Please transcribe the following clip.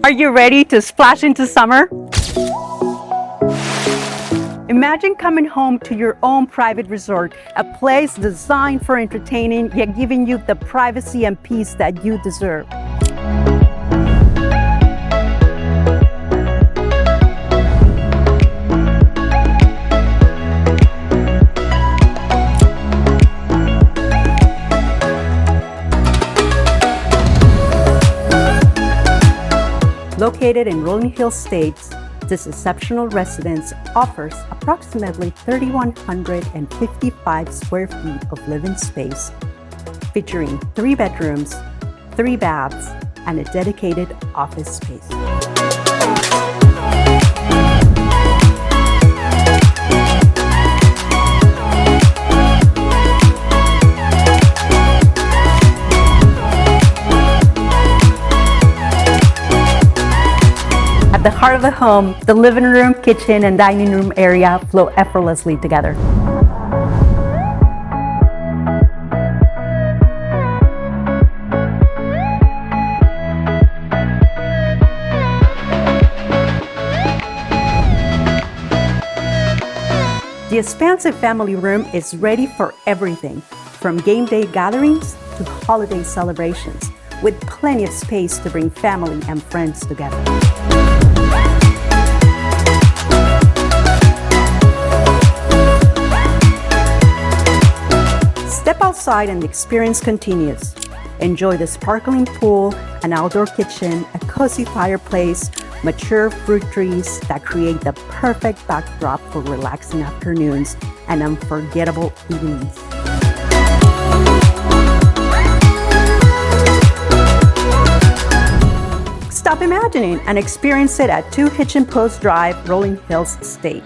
Are you ready to splash into summer? Imagine coming home to your own private resort, a place designed for entertaining, yet giving you the privacy and peace that you deserve. Located in Rolling Hills Estates, this exceptional residence offers approximately 3,155 square feet of living space, featuring 3 bedrooms, 3 baths, and a dedicated office space. At the heart of the home, the living room, kitchen, and dining room area flow effortlessly together. The expansive family room is ready for everything, from game day gatherings to holiday celebrations, with plenty of space to bring family and friends together. Step outside and the experience continues. Enjoy the sparkling pool, an outdoor kitchen, a cozy fireplace, mature fruit trees that create the perfect backdrop for relaxing afternoons and unforgettable evenings. Stop imagining and experience it at 2 Hitchin Post Drive, Rolling Hills Estate.